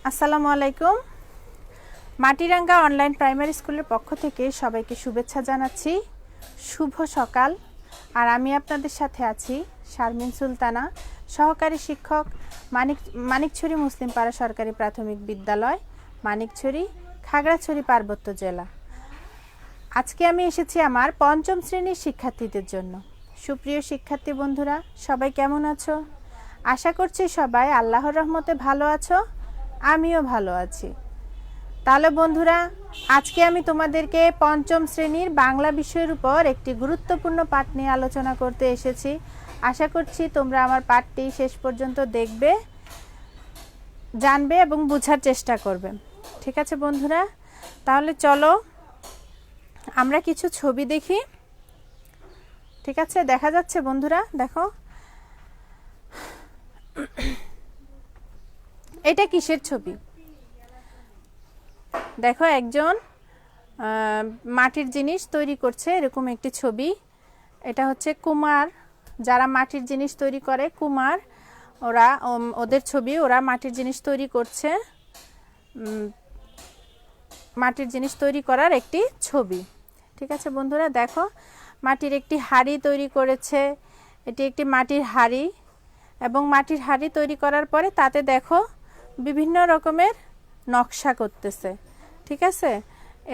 আসসালামু আলাইকুম। Matiranga online primary স্কুলের পক্ষ থেকে সবাইকে শুভেচ্ছা জানাচ্ছি। শুভ সকাল। আর আমি আপনাদের সাথে আছি শারমিন সুলতানা, সহকারী শিক্ষক, মানিকছড়ি মুসলিম পাড়া সরকারি প্রাথমিক বিদ্যালয়, মানিকছড়ি, খাগড়াছড়ি পার্বত্য জেলা। আজকে আমি এসেছি আমার পঞ্চম শ্রেণীর শিক্ষার্থীদের জন্য। সুপ্রিয় শিক্ষার্থী বন্ধুরা, সবাই কেমন আছো? আশা করছি সবাই আল্লাহর রহমতে ভালো আছো। আমিও ভালো আছি। তাহলে বন্ধুরা, আজকে আমি তোমাদেরকে পঞ্চম শ্রেণীর বাংলা বিষয়ের উপর একটি গুরুত্বপূর্ণ পাঠ নিয়ে আলোচনা করতে এসেছি। আশা করছি তোমরা আমার পাঠটি শেষ পর্যন্ত দেখবে, জানবে এবং বোঝার চেষ্টা করবে। ঠিক আছে বন্ধুরা, তাহলে চলো আমরা কিছু ছবি দেখি। ঠিক আছে, দেখা যাচ্ছে বন্ধুরা? দেখো, এটা কিসের ছবি? দেখো, একজন মাটির জিনিস তৈরি করছে, এরকম একটি ছবি। এটা হচ্ছে কুমার, যারা মাটির জিনিস তৈরি করে, কুমার, ওরা ওদের ছবি। ওরা মাটির জিনিস তৈরি করছে, মাটির জিনিস তৈরি করার একটি ছবি। ঠিক আছে বন্ধুরা, দেখো, মাটির একটি হাঁড়ি তৈরি করেছে। এটি একটি মাটির হাঁড়ি, এবং মাটির হাঁড়ি তৈরি করার পরে তাতে দেখো বিভিন্ন রকমের নকশা করতেছে। ঠিক আছে,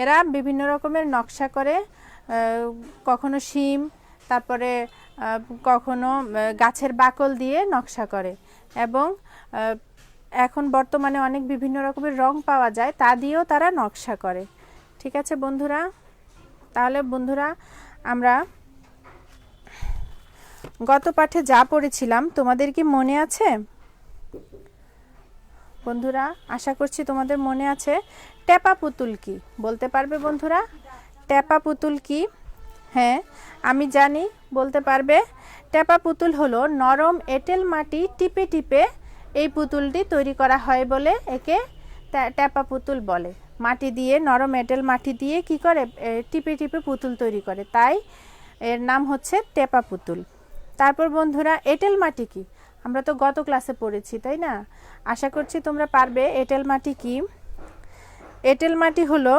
এরা বিভিন্ন রকমের নকশা করে, কখনো শিম, তারপরে কখনো গাছের বাকল দিয়ে নকশা করে, এবং এখন বর্তমানে অনেক বিভিন্ন রকমের রং পাওয়া যায়, তা দিয়েও তারা নকশা করে। ঠিক আছে বন্ধুরা, তাহলে বন্ধুরা, আমরা গত পাঠে যা পড়েছিলাম তোমাদের কি মনে আছে বন্ধুরা? আশা করছি তোমাদের মনে আছে। টেপা পুতুল কি বলতে পারবে বন্ধুরা? টেপা পুতুল কি? হ্যাঁ, আমি জানি, বলতে পারবে। টেপা পুতুল হলো নরম এঁটেল মাটি টিপে টিপে এই পুতুলটি তৈরি করা হয় বলে একে টেপা পুতুল বলে। মাটি দিয়ে, নরম এঁটেল মাটি দিয়ে কি করে, টিপে টিপে পুতুল তৈরি করে, তাই এর নাম হচ্ছে টেপা পুতুল। তারপর বন্ধুরা, এঁটেল মাটি কি? আমরা তো গত ক্লাসে পড়েছি, তাই না? আশা করছি তোমরা পারবে। এঁটেল মাটি কি? এঁটেল মাটি হলো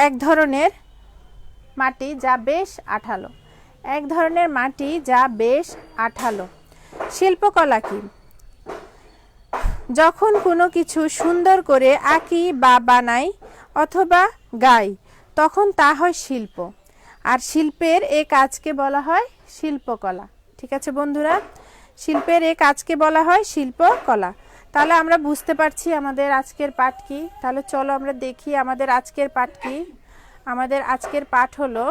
এক ধরনের মাটি যা বেশ আঠালো। এক ধরনের মাটি যা বেশ আঠালো। শিল্পকলা কি? যখন কোনো কিছু সুন্দর করে আঁকি বা বানাই অথবা গাই, তখন তা হয় শিল্প। আর শিল্পের এই কাজকে বলা হয় শিল্পকলা। ঠিক আছে বন্ধুরা, শিল্পের এই কাজকে বলা হয় শিল্পকলা। তাহলে আমরা বুঝতে পারছি আমাদের আজকের পাঠ কি। তাহলে চলো আমরা দেখি আমাদের আজকের পাঠ কি। আমাদের আজকের পাঠ হলো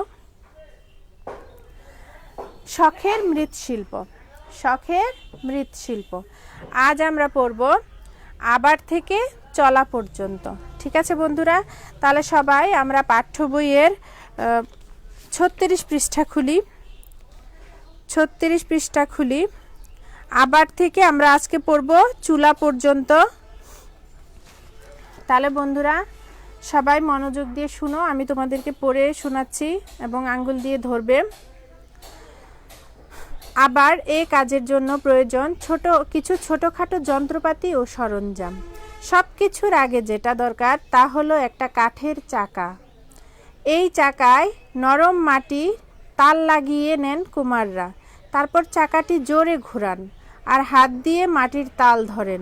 শখের মৃৎশিল্প। শখের মৃৎশিল্প। আজ আমরা পড়ব আবার থেকে চলা পর্যন্ত। ঠিক আছে বন্ধুরা, তাহলে সবাই আমরা পাঠ্য বইয়ের 36 পৃষ্ঠা খুলি। 36 পৃষ্ঠা খুলি। আবার থেকে আমরা আজকে পড়ব চুলা পর্যন্ত। তাহলে বন্ধুরা, সবাই মনোযোগ দিয়ে শুনো, আমি তোমাদেরকে পড়ে শোনাচ্ছি এবং আঙ্গুল দিয়ে ধরবে। আবার এই কাজের জন্য প্রয়োজন কিছু ছোটোখাটো যন্ত্রপাতি ও সরঞ্জাম। সব কিছুর আগে যেটা দরকার তা হলো একটা কাঠের চাকা। এই চাকায় নরম মাটি তাল লাগিয়ে নেন কুমাররা। তারপর চাকাটি জোরে ঘোরান আর হাত দিয়ে মাটির তাল ধরেন।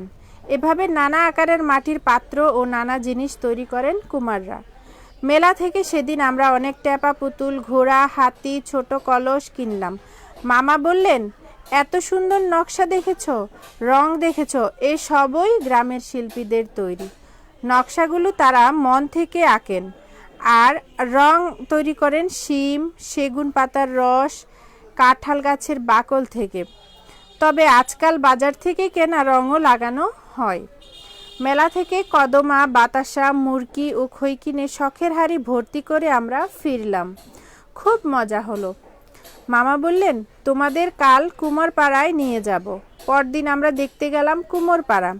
এভাবে নানা আকারের মাটির পাত্র ও নানা জিনিস তৈরি করেন কুমাররা। মেলা থেকে সেদিন আমরা অনেক টেপা পুতুল, ঘোড়া, হাতি, ছোট কলস কিনলাম। মামা বললেন, এত সুন্দর নকশা দেখেছ, রং দেখেছ, এ সবই গ্রামের শিল্পীদের তৈরি। নকশাগুলো তারা মন থেকে আঁকেন আর রং তৈরি করেন শিম, সেগুন পাতার রস, কাঁঠাল গাছের বাকল থেকে। তবে আজকাল বাজার থেকে কেনা রঙও লাগানো হয়। মেলা থেকে কদমা, বাতাসা, মুরকি ও খই কিনে শখের হাড়ি ভর্তি করে আমরা ফিরলাম। খুব মজা হলো। মামা বললেন, তোমাদের কাল কুমোরপাড়ায় নিয়ে যাব। পরদিন আমরা দেখতে গেলাম কুমোরপাড়া।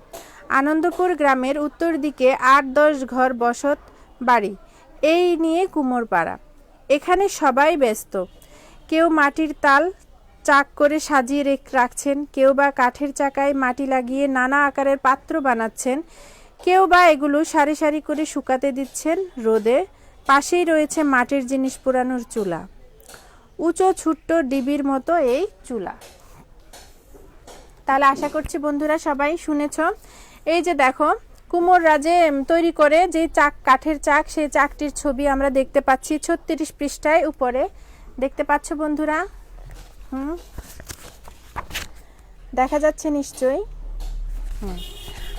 আনন্দপুর গ্রামের উত্তর দিকে 8-10 ঘর বসত বাড়ি, এই নিয়ে কুমোরপাড়া। এখানে সবাই ব্যস্ত। কেউ মাটির তাল চাক করে সাজিয়ে রাখছেন, কেউ বা কাঠের চাকায় মাটি লাগিয়ে নানা আকারের পাত্র বানাচ্ছেন, কেউ বা এগুলো সারি সারি করে শুকাতে দিচ্ছেন রোদে। পাশেই রয়েছে মাটির জিনিস পোড়ানোর চুলা, উঁচু ছোট্ট ডিবির মতো এই চুলা। তাহলে আশা করছি বন্ধুরা সবাই শুনেছ। এই যে দেখো কুমোররা যে তৈরি করে যে চাক, কাঠের চাক, সেই চাকটির ছবি আমরা দেখতে পাচ্ছি 36 পৃষ্ঠায় উপরে। দেখতে পাচ্ছ বন্ধুরা? দেখা যাচ্ছে নিশ্চয়ই।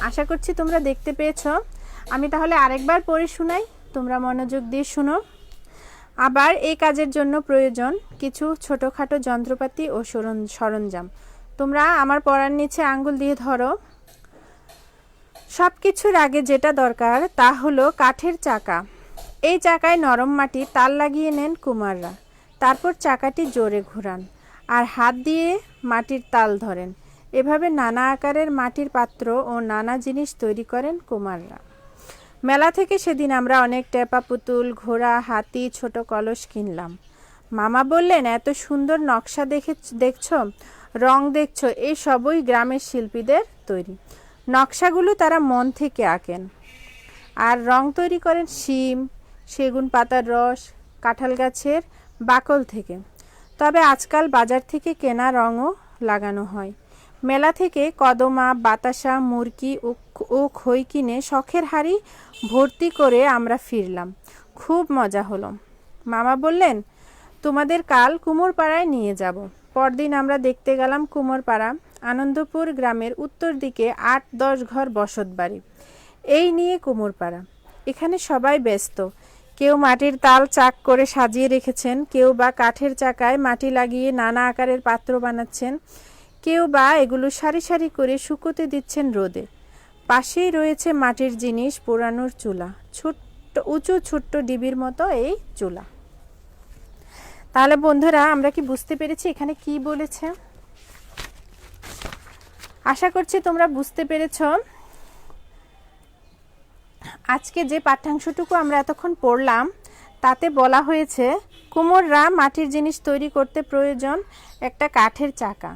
আশা করছি তোমরা দেখতে পেয়েছ। আমি তাহলে আরেকবার পড়ে শোনাই, তোমরা মনোযোগ দিয়ে শুনো। আবার এই কাজের জন্য প্রয়োজন কিছু ছোটোখাটো যন্ত্রপাতি ও সরঞ্জাম। তোমরা আমার পড়ার নিচে আঙ্গুল দিয়ে ধরো। সব কিছুর আগে যেটা দরকার তা হলো কাঠের চাকা। এই চাকায় নরম মাটি তাল লাগিয়ে নেন কুমাররা। তারপর চাকাটি জোরে ঘোরান আর হাত দিয়ে মাটির তাল ধরেন। এভাবে নানা আকারের মাটির পাত্র ও নানা জিনিস তৈরি করেন কুমাররা। মেলা থেকে সেদিন আমরা অনেক টেপা পুতুল, ঘোড়া, হাতি, ছোট কলস কিনলাম। মামা বললেন, এত সুন্দর নকশা দেখছো, রং দেখছো, এই সবই গ্রামের শিল্পীদের তৈরি। নকশাগুলো তারা মন থেকে আঁকেন আর রং তৈরি করেন শিম, সেগুন পাতার রস, কাঁঠাল গাছের বাকল থেকে। তবে আজকাল বাজার থেকে কেনা রঙও লাগানো হয়। মেলা থেকে কদমা, বাতাসা, মুরকি ও খই কিনে শখের হাড়ি ভর্তি করে আমরা ফিরলাম। খুব মজা হলো। মামা বললেন, তোমাদের কাল কুমোরপাড়ায় নিয়ে যাব। পরদিন আমরা দেখতে গেলাম কুমোরপাড়া, আনন্দপুর গ্রামের উত্তর দিকে 8-10 ঘর বসত বাড়ি। এই নিয়ে কুমোরপাড়া। এখানে সবাই ব্যস্ত। কেউ মাটির তাল চাক করে সাজিয়ে রেখেছেন, কেউ বা কাঠের চাকায় মাটি লাগিয়ে নানা আকারের পাত্র বানাচ্ছেন, কেউ বা এগুলো সারি সারি করে শুকোতে দিচ্ছেন রোদে। পাশেই রয়েছে মাটির জিনিস পোড়ানোর চুলা, ছোট্ট উঁচু ছোট্ট ডিবির মতো এই চুলা। তাহলে বন্ধুরা আমরা কি বুঝতে পেরেছি এখানে কি বলেছে? আশা করছি তোমরা বুঝতে পেরেছ। আজকে যে পাঠ্যাংশটুকু আমরা এতক্ষণ পড়লাম তাতে বলা হয়েছে কুমোররা মাটির জিনিস তৈরি করতে প্রয়োজন একটা কাঠের চাকা।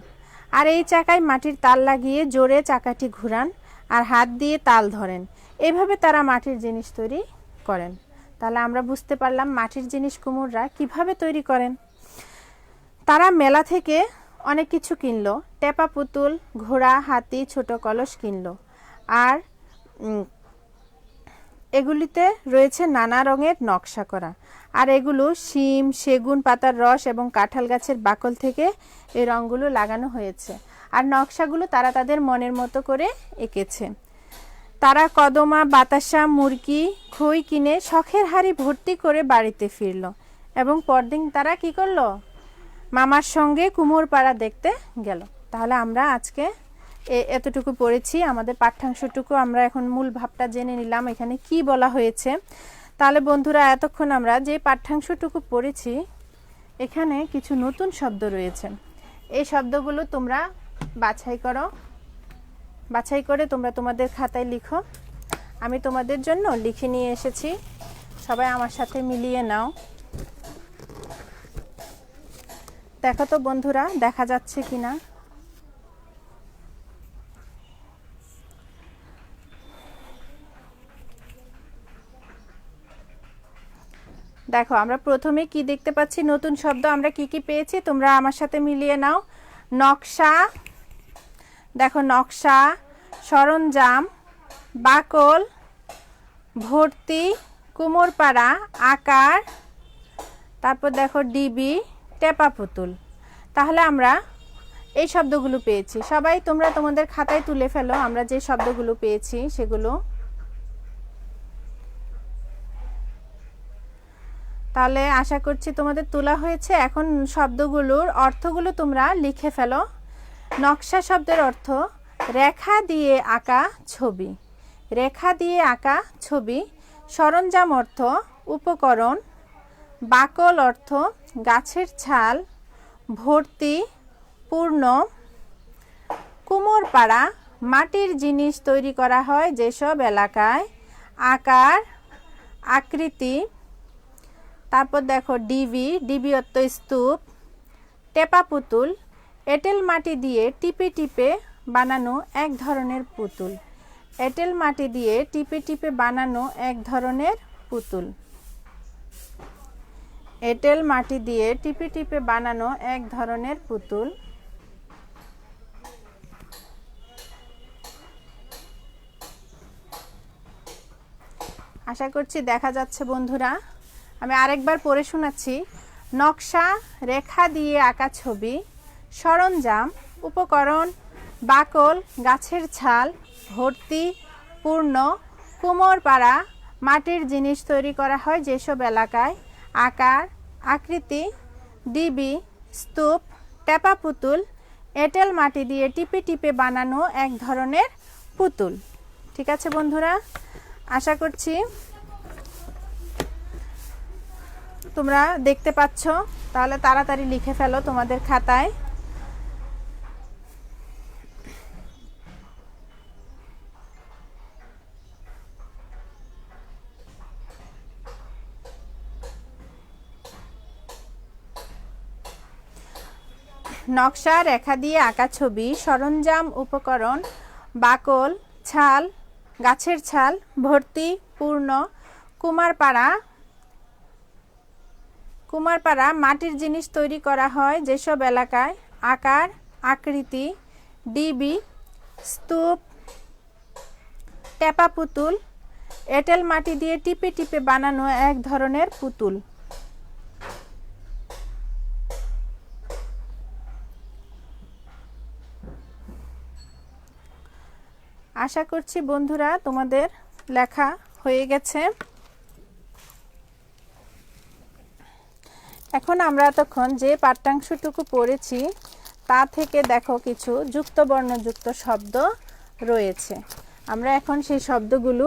আর এই চাকায় মাটির তাল লাগিয়ে জোরে চাকাটি ঘুরান আর হাত দিয়ে তাল ধরেন। এভাবে তারা মাটির জিনিস তৈরি করেন। তাহলে আমরা বুঝতে পারলাম মাটির জিনিস কুমোররা কিভাবে তৈরি করেন। তারা মেলা থেকে অনেক কিছু কিনলো, টেপা পুতুল, ঘোড়া, হাতি, ছোট কলস কিনলো। আর এগুলিতে রয়েছে নানা রঙের নকশা করা। আর এগুলো শিম, সেগুন পাতার রস এবং কাঁঠাল গাছের বাকল থেকে এই রঙগুলো লাগানো হয়েছে। আর নকশাগুলো তারা তাদের মনের মতো করে এঁকেছে। তারা কদমা, বাতাসা, মুরকি, খই কিনে শখের হাড়ি ভর্তি করে বাড়িতে ফিরল এবং পরদিন তারা কি করলো? মামার সঙ্গে কুমোরপাড়া দেখতে গেল। তাহলে আমরা আজকে এতটুকু পড়েছি। আমাদের পাঠ্যাংশটুকু আমরা এখন মূল ভাবটা জেনে নিলাম এখানে কি বলা হয়েছে। তাহলে বন্ধুরা এতক্ষণ আমরা যে পাঠ্যাংশটুকু পড়েছি এখানে কিছু নতুন শব্দ রয়েছে। এই শব্দগুলো তোমরা বাছাই করো, বাছাই করে তোমরা তোমাদের খাতায় লিখো। আমি তোমাদের জন্য লিখে নিয়ে এসেছি, সবাই আমার সাথে মিলিয়ে নাও। দেখো তো বন্ধুরা দেখা যাচ্ছে কিনা। দেখো আমরা প্রথমে কি দেখতে পাচ্ছি, নতুন শব্দ আমরা কি কি পেয়েছি তোমরা আমার সাথে মিলিয়ে নাও। নকশা, দেখো নকশা, সরঞ্জাম, বাকল, ভর্তি, কুমোরপাড়া, আকার, তারপর দেখো ডিবি, টেপা পুতুল। তাহলে আমরা এই শব্দগুলো পেয়েছি। সবাই তোমরা তোমাদের খাতায় তুলে ফেলো আমরা যে শব্দগুলো পেয়েছি সেগুলো। তাহলে আশা করছি তোমাদের তোলা হয়েছে। এখন শব্দগুলোর অর্থগুলো তোমরা লিখে ফেলো। নকশা শব্দের অর্থ রেখা দিয়ে আঁকা ছবি, রেখা দিয়ে আঁকা ছবি। সরঞ্জাম অর্থ উপকরণ। বাকল অর্থ গাছের ছাল। ভর্তি পূর্ণ। কুমোরপাড়া মাটির জিনিস তৈরি করা হয় যেসব এলাকায়। আকার, আকৃতি। তারপর দেখো ডিবি, ডিবি অর্থ স্তূপ। টেপা পুতুল এঁটেল মাটি দিয়ে টিপে টিপে বানানো এক ধরনের পুতুল। এঁটেল মাটি দিয়ে টিপে টিপে বানানো এক ধরনের পুতুল। এঁটেল মাটি দিয়ে টিপে টিপে বানানো এক ধরনের পুতুল। আশা করছি দেখা যাচ্ছে বন্ধুরা। আমি আরেকবার পড়ে শোনাচ্ছি। নকশা, রেখা দিয়ে আঁকা ছবি, সরঞ্জাম, উপকরণ, বাকল, গাছের ছাল, ভর্তি, পূর্ণ, কুমোরপাড়া। মাটির জিনিস তৈরি করা হয় যেসব এলাকায়। আকার, আকৃতি, ডিবি, স্তূপ, টেপা পুতুল, এঁটেল মাটি দিয়ে টিপে টিপে বানানো এক ধরনের পুতুল। ঠিক আছে বন্ধুরা, আশা করছি তোমরা দেখতে পাচ্ছ। তাহলে তাড়াতাড়ি লিখে ফেলো তোমাদের খাতায়। নকশা, রেখা দিয়ে আঁকা ছবি, সরঞ্জাম, উপকরণ, বাকল, ছাল, গাছের ছাল, ভর্তি, পূর্ণ, কুমারপাড়া। মাটির জিনিস তৈরি করা হয় যেসব এলাকায়। আকার, আকৃতি, ডিবি, স্তূপ, টেপা পুতুল, এঁটেল মাটি দিয়ে টিপে টিপে বানানো এক ধরনের পুতুল। আশা করছি বন্ধুরা তোমাদের লেখা হয়ে গেছে। এখন আমরা এতক্ষণ যে পাঠ্যাংশটুকু পড়েছি তা থেকে দেখো কিছু যুক্ত বর্ণযুক্ত শব্দ রয়েছে। আমরা এখন সেই শব্দগুলো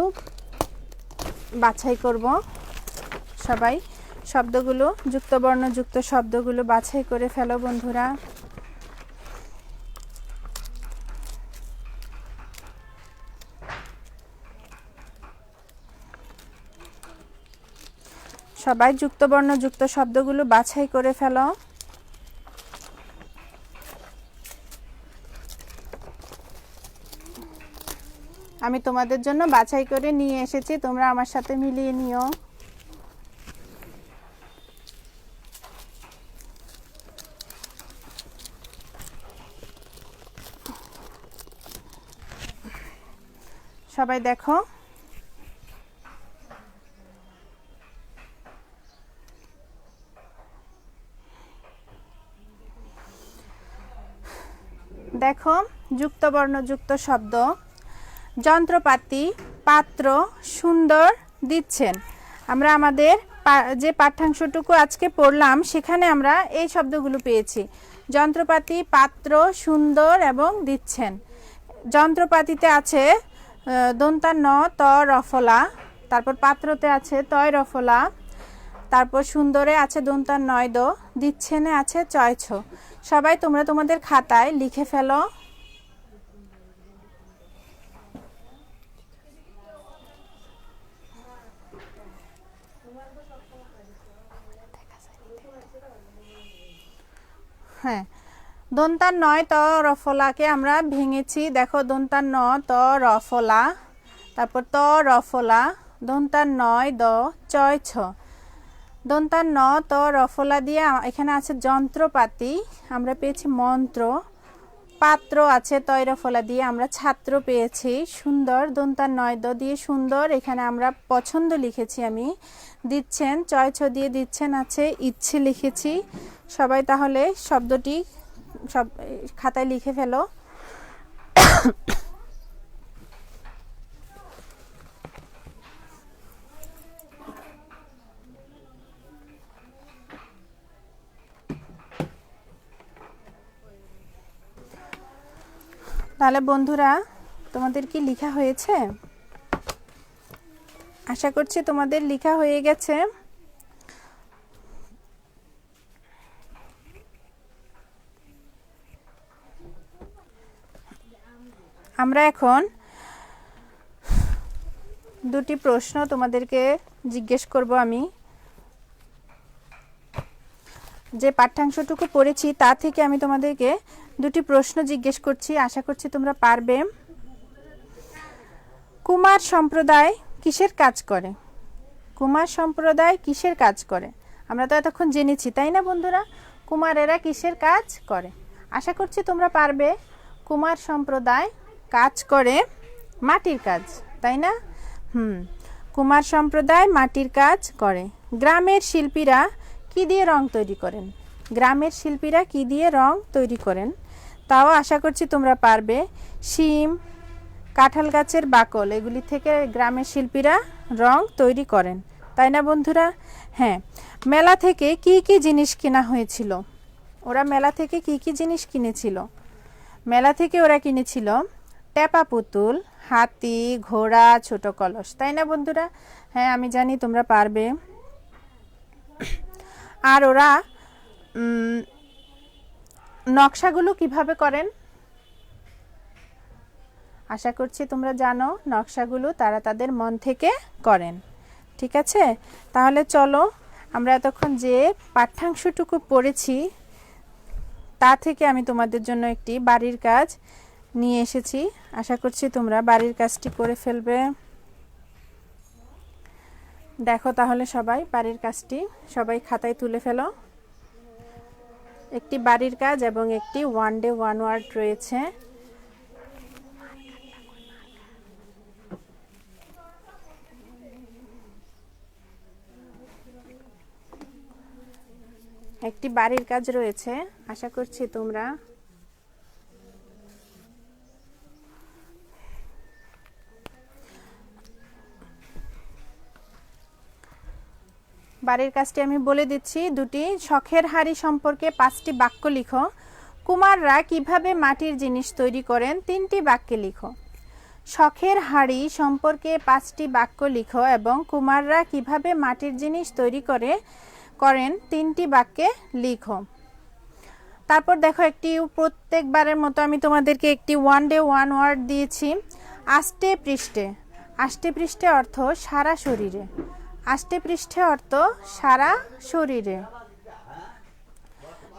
বাছাই করব। সবাই শব্দগুলো, যুক্ত বর্ণযুক্ত শব্দগুলো বাছাই করে ফেলো বন্ধুরা। সবাই যুক্ত বর্ণযুক্ত শব্দগুলো বাছাই করে ফেলো। আমি তোমাদের জন্য বাছাই করে নিয়ে এসেছি, তোমরা আমার সাথে মিলিয়ে নিও। সবাই দেখো। দেখো যুক্ত বর্ণযুক্ত শব্দ। যন্ত্রপাতি, পাত্র, সুন্দর, দিচ্ছেন। আমরা আমাদের যে পাঠ্যাংশটুকু আজকে পড়লাম সেখানে আমরা এই শব্দগুলো পেয়েছি। যন্ত্রপাতি, পাত্র, সুন্দর এবং দিচ্ছেন। যন্ত্রপাতিতে আছে দন্তা ন ত রফলা, তারপর পাত্রতে আছে তয় রফলা, তারপর সুন্দরে আছে দন্তা নয় দ, দিচ্ছেনে আছে চয় ছ। সবাই তোমরা তোমাদের খাতায় লিখে ফেলো। হ্যাঁ, দন্তার নয় ত রফলাকে আমরা ভেঙেছি। দেখো দন্তার ন ত রফলা, তারপর ত রফলা, দন্তার নয় দ চয় ছ। দন্তার ন ত রফলা দিয়ে এখানে আছে যন্ত্রপাতি, আমরা পেয়েছি মন্ত্র। পাত্র আছে তয় রফলা দিয়ে, আমরা ছাত্র পেয়েছি। সুন্দর, দন্তার নয় দ দিয়ে সুন্দর, এখানে আমরা পছন্দ লিখেছি আমি। দিচ্ছেন, চয় ছ দিয়ে দিচ্ছেন আছে ইচ্ছে লিখেছি। সবাই তাহলে শব্দটি সব খাতায় লিখে ফেলো। তাহলে বন্ধুরা তোমাদের কি লেখা হয়েছে? আশা করছি তোমাদের লেখা হয়ে গেছে। আমরা এখন দুটি প্রশ্ন তোমাদেরকে জিজ্ঞেস করব। আমি যে পাঠ্যাংশটুকু পড়েছি তা থেকে আমি তোমাদেরকে দুটি প্রশ্ন জিজ্ঞেস করছি, আশা করছি তোমরা পারবে। কুমার সম্প্রদায় কিসের কাজ করে? কুমার সম্প্রদায় কিসের কাজ করে? আমরা তো এতক্ষণ জেনেছি, তাই না বন্ধুরা? কুমারেরা কিসের কাজ করে? আশা করছি তোমরা পারবে। কুমার সম্প্রদায় কাজ করে মাটির কাজ, তাই না? কুমার সম্প্রদায় মাটির কাজ করে। গ্রামের শিল্পীরা কি দিয়ে রং তৈরি করেন? গ্রামের শিল্পীরা কি দিয়ে রং তৈরি করেন? তাও আশা করছি তোমরা পারবে। শিম, কাঁঠাল গাছের বাকল, এগুলি থেকে গ্রামের শিল্পীরা রং তৈরি করেন, তাই না বন্ধুরা? হ্যাঁ। মেলা থেকে কি কি জিনিস কেনা হয়েছিল? ওরা মেলা থেকে কি কি জিনিস কিনেছিল? মেলা থেকে ওরা কিনেছিল টেপা পুতুল, হাতি, ঘোড়া, ছোট কলস, তাই না বন্ধুরা? হ্যাঁ, আমি জানি তোমরা পারবে। আর ওরা নকশাগুলো কিভাবে করেন? আশা করছি তোমরা জানো নকশাগুলো তারা তাদের মন থেকে করেন। ঠিক আছে, তাহলে চলো আমরা এতক্ষণ যে পাঠ্যাংশটুকু পড়েছি তা থেকে আমি তোমাদের জন্য একটি বাড়ির কাজ নিয়ে এসেছি। আশা করছি তোমরা বাড়ির কাজটি করে ফেলবে। দেখো তাহলে সবাই বাড়ির কাজটি, সবাই খাতায় তুলে ফেলো। একটি বাড়ির কাজ এবং একটি ওয়ান ডে ওয়ান ওয়ার্ড রয়েছে। একটি বাড়ির কাজ রয়েছে, আশা করছি তোমরা বাড়ির কাজটি আমি বলে দিচ্ছি। দুটি শখের হাড়ি সম্পর্কে 5টি বাক্য লিখো। কুমাররা কিভাবে মাটির জিনিস তৈরি করেন? 3টি বাক্যে লিখো। শখের হাড়ি সম্পর্কে 5টি বাক্য লিখো এবং কুমাররা কিভাবে মাটির জিনিস তৈরি করেন 3টি বাক্যে লিখো। তারপর দেখো একটি প্রত্যেকবারের মতো আমি তোমাদেরকে একটি ওয়ান ডে ওয়ান ওয়ার্ড দিয়েছি। আষ্টে পৃষ্ঠে। আষ্টে পৃষ্ঠে অর্থ সারা শরীরে। আষ্টে পৃষ্ঠে অর্থ সারা শরীরে।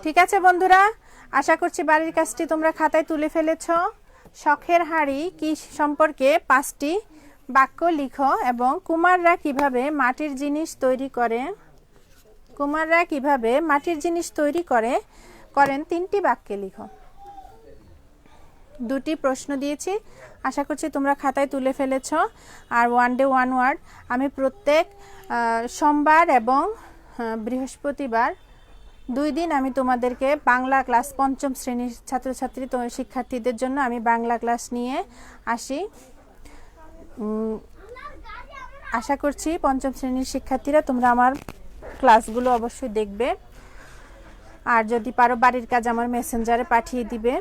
ঠিক আছে বন্ধুরা, আশা করছি বাড়ির কাজটি তোমরা খাতায় তুলে ফেলেছ। শখের হাড়ি কি সম্পর্কে 5টি বাক্য লিখো এবং কুমাররা কিভাবে মাটির জিনিস তৈরি করে, কুমাররা কিভাবে মাটির জিনিস তৈরি করেন 3টি বাক্যে লিখো। 2টি প্রশ্ন দিয়েছি, আশা করছি তোমরা খাতায় তুলে ফেলেছ। আর ওয়ান ডে ওয়ান ওয়ার্ড আমি প্রত্যেক সোমবার এবং বৃহস্পতিবার 2 দিন আমি তোমাদেরকে বাংলা ক্লাস 5ম শ্রেণীর ছাত্রছাত্রী শিক্ষার্থীদের জন্য আমি বাংলা ক্লাস নিয়ে আসি। আশা করছি 5ম শ্রেণীর শিক্ষার্থীরা তোমরা আমার ক্লাসগুলো অবশ্যই দেখবে। আর যদি পারো বাড়ির কাজ আমার মেসেঞ্জারে পাঠিয়ে দিবে।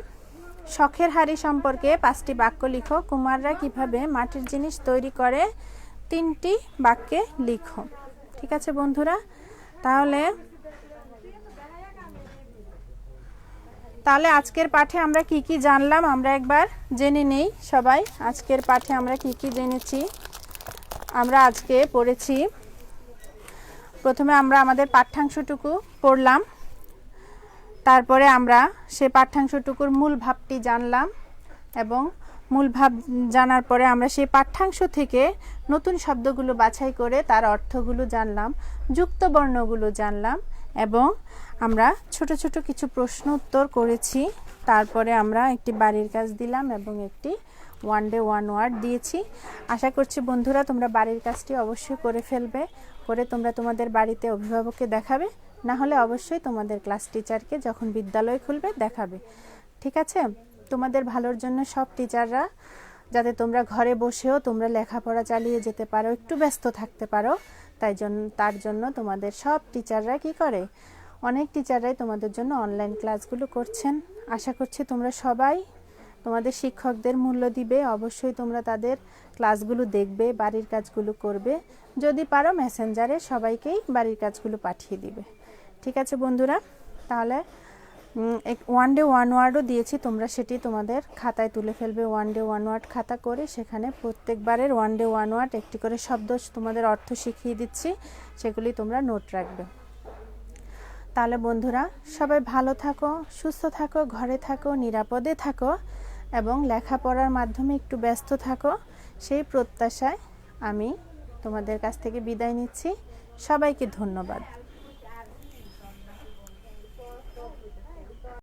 শখের হাড়ি সম্পর্কে 5টি বাক্য লিখো। কুমাররা কিভাবে মাটির জিনিস তৈরি করে 3টি বাক্যে লিখো। ঠিক আছে বন্ধুরা, তাহলে আজকের পাঠে আমরা কি কি জানলাম আমরা একবার জেনে নেই সবাই। আজকের পাঠে আমরা কি কি জেনেছি? আমরা আজকে পড়েছি, প্রথমে আমরা আমাদের পাঠ্যাংশটুকু পড়লাম, তারপরে আমরা সে পাঠ্যাংশটুকুর মূল ভাবটি জানলাম এবং মূল ভাব জানার পরে আমরা সেই পাঠ্যাংশ থেকে নতুন শব্দগুলো বাছাই করে তার অর্থগুলো জানলাম, যুক্ত বর্ণগুলো জানলাম এবং আমরা ছোট ছোট কিছু প্রশ্ন উত্তর করেছি। তারপরে আমরা একটি বাড়ির কাজ দিলাম এবং একটি ওয়ান ডে ওয়ান ওয়ার্ড দিয়েছি। আশা করছি বন্ধুরা তোমরা বাড়ির কাজটি অবশ্যই করে ফেলবে, করে তোমরা তোমাদের বাড়িতে অভিভাবককে দেখাবে, না হলে অবশ্যই তোমাদের ক্লাস টিচারকে যখন বিদ্যালয় খুলবে দেখাবে। ঠিক আছে, তোমাদের ভালোর জন্য সব টিচাররা যাতে তোমরা ঘরে বসেও তোমরা লেখাপড়া চালিয়ে যেতে পারো, একটু ব্যস্ত থাকতে পারো, তার জন্য তোমাদের সব টিচাররা কি করে, অনেক টিচাররাই তোমাদের জন্য অনলাইন ক্লাসগুলো করছেন। আশা করছি তোমরা সবাই তোমাদের শিক্ষকদের মূল্য দিবে, অবশ্যই তোমরা তাদের ক্লাসগুলো দেখবে, বাড়ির কাজগুলো করবে, যদি পারো মেসেঞ্জারে সবাইকেই বাড়ির কাজগুলো পাঠিয়ে দিবে। ঠিক আছে বন্ধুরা, তাহলে ওয়ান ডে ওয়ান ওয়ার্ডও দিয়েছি, তোমরা সেটি তোমাদের খাতায় তুলে ফেলবে। ওয়ান ডে ওয়ান ওয়ার্ড খাতা করে সেখানে প্রত্যেকবারের ওয়ান ডে ওয়ান ওয়ার্ড একটি করে শব্দ তোমাদের অর্থ শিখিয়ে দিচ্ছি, সেগুলি তোমরা নোট রাখবে। তাহলে বন্ধুরা সবাই ভালো থাকো, সুস্থ থাকো, ঘরে থাকো, নিরাপদে থাকো। এবং লেখাপড়ার মাধ্যমে একটু ব্যস্ত থাকো, সেই প্রত্যাশায় আমি তোমাদের কাছ থেকে বিদায় নিচ্ছি। সবাইকে ধন্যবাদ।